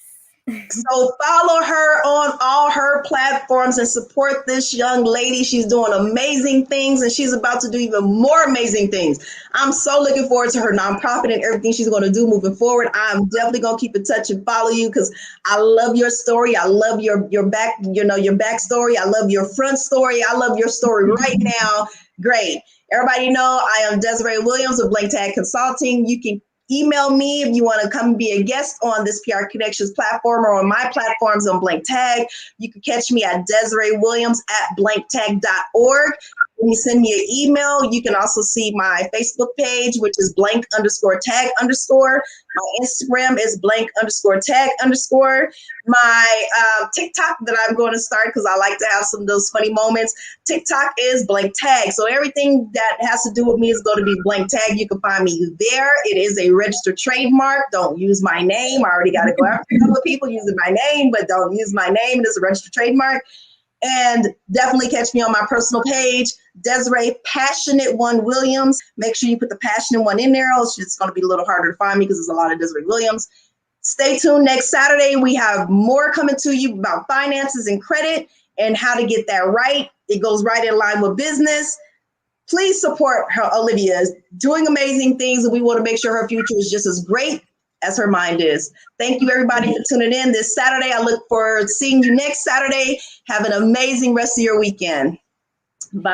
So follow her on all her platforms and support this young lady. She's doing amazing things, and she's about to do even more amazing things. I'm so looking forward to her nonprofit and everything she's going to do moving forward. I'm definitely going to keep in touch and follow you because I love your story. I love your back, your backstory. I love your front story. I love your story right now. Great. Everybody know I am Desiree Williams of Blank Tag Consulting. You can email me if you want to come be a guest on this PR Connections platform or on my platforms on Blank Tag. You can catch me at DesireeWilliams@blanktag.org. When you send me an email, you can also see my Facebook page, which is blank_tag_. My Instagram is blank_tag_. My TikTok that I'm going to start, because I like to have some of those funny moments. TikTok is blank tag. So everything that has to do with me is going to be blank tag. You can find me there. It is a registered trademark. Don't use my name. I already got to go after a couple of people using my name, but don't use my name. It is a registered trademark. And definitely catch me on my personal page, Desiree Passionate One Williams. Make sure you put the Passionate One in there, else it's going to be a little harder to find me because there's a lot of Desiree Williams. Stay tuned. Next Saturday, we have more coming to you about finances and credit and how to get that right. It goes right in line with business. Please support her. Olivia is doing amazing things, and we want to make sure her future is just as great as her mind is. Thank you, everybody, for tuning in this Saturday. I look forward to seeing you next Saturday. Have an amazing rest of your weekend. Bye.